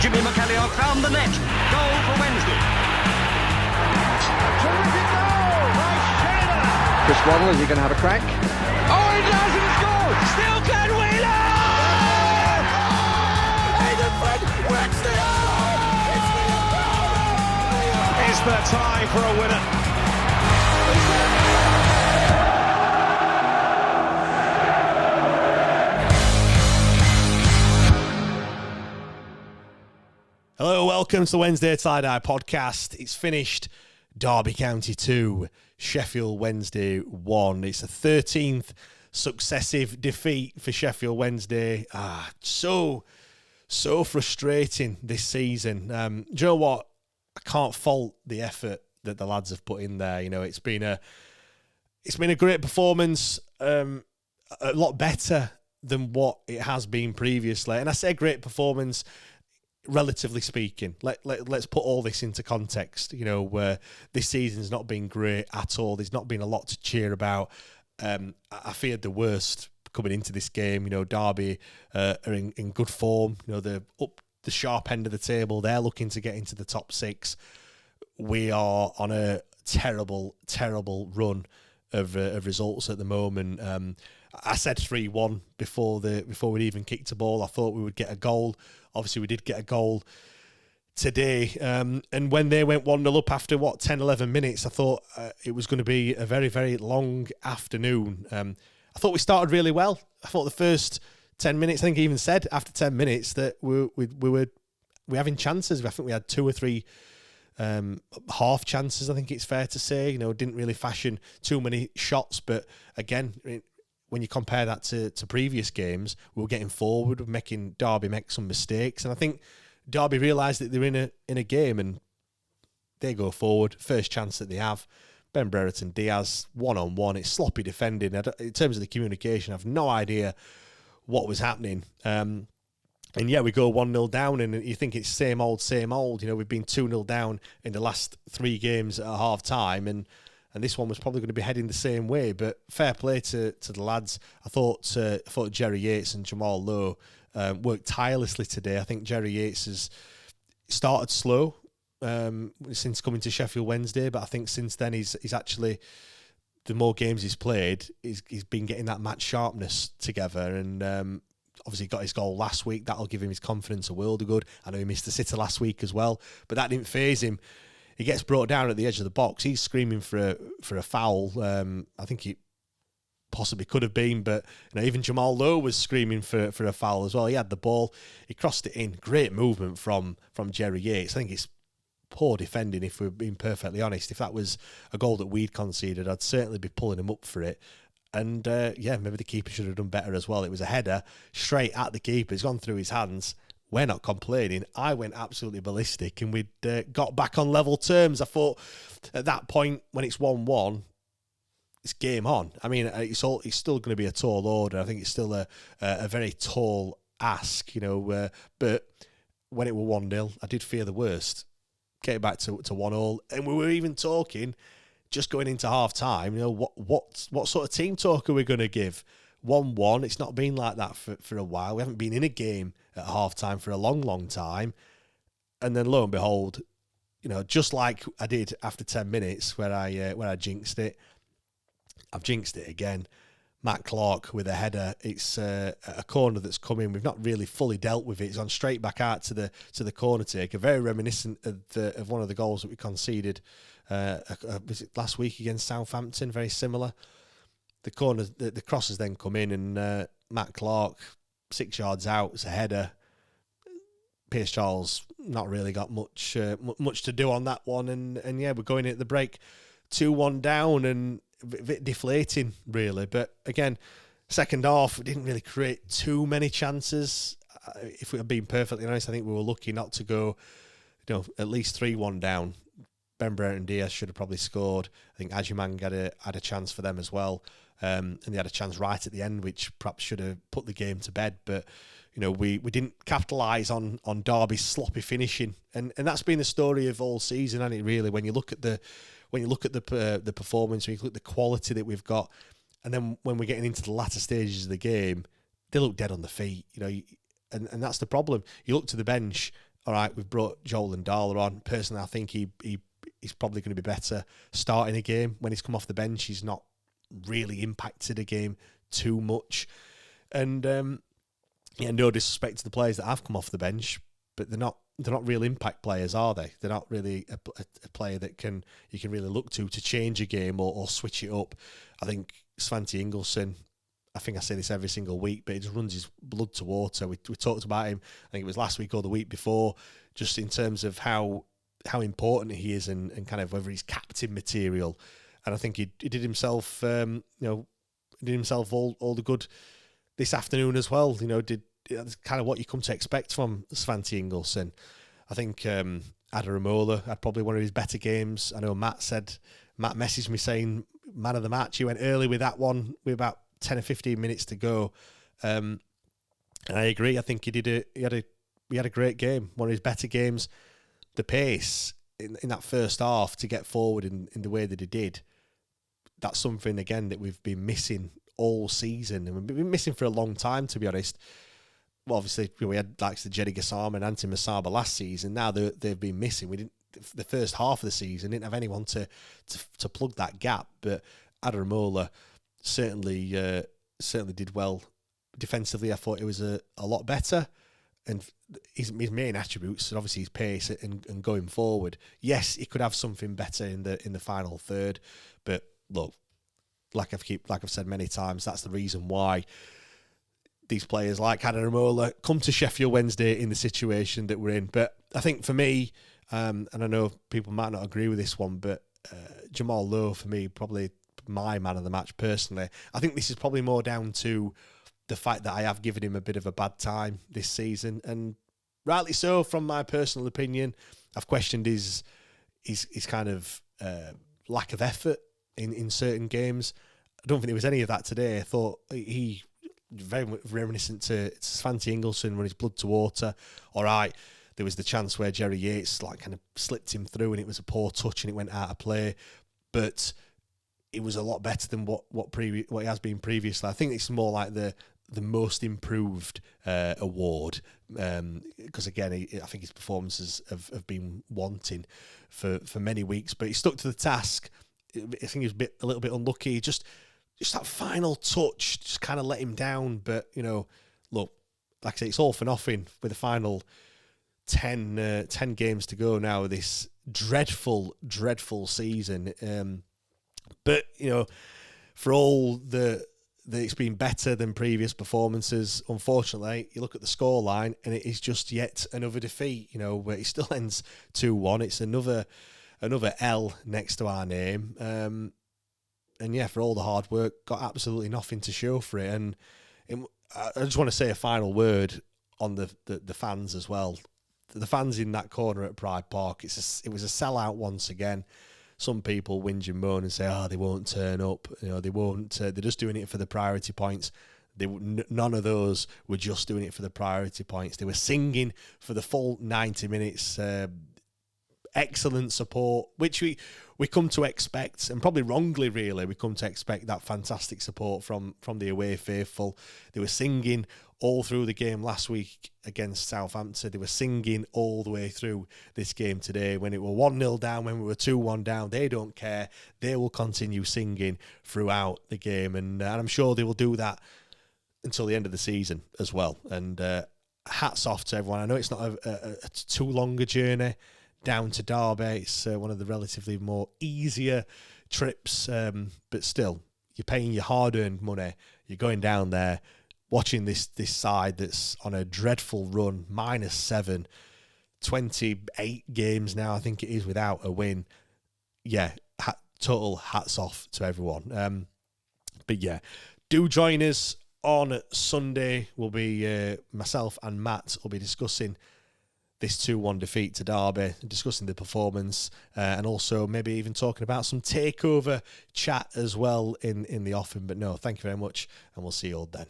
Jimmy McAllister found the net. Goal for Wednesday. A terrific goal by Sheridan. Chris Waddle, is he going to have a crack? Oh, he does, and he scores. Still Glenn Wheeler. Aidan Flynn works the Is there time for a winner? Hello, welcome to the Wednesday Tie-Dye podcast. It's finished. Derby County 2, Sheffield Wednesday 1. It's a 13th successive defeat for Sheffield Wednesday. So frustrating this season. Do you know what? I can't fault the effort that the lads have put in there. You know, it's been a great performance, a lot better than what it has been previously. And I say great performance, relatively speaking. Let's put all this into context. You know, where this season's not been great at all. There's not been a lot to cheer about. I feared the worst coming into this game. You know, Derby are in good form. You know, they're up the sharp end of the table. They're looking to get into the top six. We are on a terrible run of results at the moment. I said 3-1 before we'd even kicked a ball. I thought we would get a goal. Obviously, we did get a goal today. And when they went 1-0 up after, 10, 11 minutes, I thought it was going to be a very, very long afternoon. I thought we started really well. I thought the first 10 minutes, I think I even said after 10 minutes that we were having chances. I think we had 2 or 3 half chances, I think it's fair to say. You know, didn't really fashion too many shots. But again, when you compare that to previous games, we were getting forward, we were making Derby make some mistakes. And I think Derby realised that they're in a game and they go forward. First chance that they have, Ben Brereton Diaz, one-on-one. It's sloppy defending. In terms of the communication, I have no idea what was happening. And yeah, we go 1-0 down and you think it's same old. You know, we've been 2-0 down in the last 3 games at half-time and this one was probably going to be heading the same way. But fair play to the lads. I thought Jerry Yates and Jamal Lowe worked tirelessly today. I think Jerry Yates has started slow since coming to Sheffield Wednesday, but I think since then he's actually, the more games he's played, he's been getting that match sharpness together. And obviously got his goal last week. That'll give him his confidence a world of good. I know he missed the sitter last week as well, but that didn't faze him. He gets brought down at the edge of the box. He's screaming for a foul. I think it possibly could have been, but you know, even Jamal Lowe was screaming for a foul as well. He had the ball. He crossed it in. Great movement from Jerry Yates. I think it's poor defending, if we're being perfectly honest. If that was a goal that we'd conceded, I'd certainly be pulling him up for it. And maybe the keeper should have done better as well. It was a header straight at the keeper. It's gone through his hands. We're not complaining. I went absolutely ballistic and we'd got back on level terms. I thought at that point, when it's 1-1, it's game on. I mean, it's still going to be a tall order. I think it's still a very tall ask, you know. But when it were 1-0, I did fear the worst. Get it back to 1-1. And we were even talking, just going into half-time, you know, what sort of team talk are we going to give? 1-1, it's not been like that for a while. We haven't been in a game at half-time for a long time. And then lo and behold, you know, just like I did after 10 minutes where I jinxed it, I've jinxed it again. Matt Clark with a header. It's a corner that's come in. We've not really fully dealt with it. It's gone straight back out to the corner taker. Very reminiscent of one of the goals that we conceded was it last week against Southampton? Very similar. The corner, the crosses then come in, and Matt Clark, 6 yards out, it's a header. Pierce Charles not really got much to do on that one, and yeah, we're going at the break 2-1 down, and a bit deflating really. But again, second half we didn't really create too many chances. If we're being perfectly honest, I think we were lucky not to go, you know, at least 3-1 down. Ben Brereton Diaz should have probably scored. I think Ajimang had a chance for them as well. And they had a chance right at the end, which perhaps should have put the game to bed. But you know, we didn't capitalise on Derby's sloppy finishing, and that's been the story of all season, hasn't it? Really, when you look at the performance, when you look at the quality that we've got, and then when we're getting into the latter stages of the game, they look dead on the feet. You know, and that's the problem. You look to the bench, all right, we've brought Joel and Darla on. Personally, I think he's probably going to be better starting a game. When he's come off the bench, he's not really impacted a game too much. And no disrespect to the players that have come off the bench, but they're not real impact players, are they? They're not really a player that you can really look to change a game or switch it up. I think Svante Ingolson, I think I say this every single week, but it just runs his blood to water. We talked about him, I think it was last week or the week before, just in terms of how important he is and kind of whether he's captain material. And I think he did himself, did himself all the good this afternoon as well. That's kind of what you come to expect from Svante Ingolson. I think Adaramola had probably one of his better games. I know Matt messaged me saying man of the match. He went early with that one with about 10 or 15 minutes to go. And I agree. I think he had a great game. One of his better games. The pace in that first half to get forward in the way that he did, that's something, again, that we've been missing all season. And we've been missing for a long time, to be honest. Well, obviously, we had likes of Jerry Gassama and Antti Masaba last season. Now they've been missing. We didn't, the first half of the season, didn't have anyone to plug that gap. But Adaramola certainly did well defensively. I thought it was a lot better. And his main attributes, and obviously his pace and going forward. Yes, he could have something better in the final third, but look, like I've said many times, that's the reason why these players like Adaramola come to Sheffield Wednesday in the situation that we're in. But I think for me, and I know people might not agree with this one, but Jamal Lowe for me probably my man of the match personally. I think this is probably more down to the fact that I have given him a bit of a bad time this season, and rightly so from my personal opinion. I've questioned his kind of lack of effort in certain games. I don't think there was any of that today. I thought he very reminiscent to Svante Ingolson, run his blood to water. All right, there was the chance where Jerry Yates kind of slipped him through and it was a poor touch and it went out of play, but it was a lot better than what it has been previously. I think it's more like the most improved award, because again, I think his performances have been wanting for many weeks, but he stuck to the task. I think he was a little bit unlucky. Just that final touch just kind of let him down. But look, like I say, it's all for nothing with the final 10 games to go now. This dreadful season. But for all that it's been better than previous performances, unfortunately, you look at the scoreline and it is just yet another defeat, where it still ends 2-1. It's another L next to our name. And yeah, for all the hard work, got absolutely nothing to show for it. And I just want to say a final word on the fans as well. The fans in that corner at Pride Park, it was a sellout once again. Some people whinge and moan and say, they won't turn up. They won't. They're just doing it for the priority points. None of those were just doing it for the priority points. They were singing for the full 90 minutes. Excellent support, which we come to expect, and probably wrongly, really, we come to expect that fantastic support from the away faithful. They were singing all through the game last week against Southampton. They were singing all the way through this game today. When it were 1-0 down, when we were 2-1 down, they don't care. They will continue singing throughout the game, and I'm sure they will do that until the end of the season as well. And hats off to everyone. I know it's not a too long a journey down to Derby. It's one of the relatively more easier trips, but still, you're paying your hard-earned money. You're going down there, watching this side that's on a dreadful run, -7, 28 games now, I think it is, without a win. Yeah, total hats off to everyone. But yeah, do join us on Sunday. We'll be, myself and Matt will be discussing this 2-1 defeat to Derby, discussing the performance, and also maybe even talking about some takeover chat as well in the offing. But no, thank you very much, and we'll see you all then.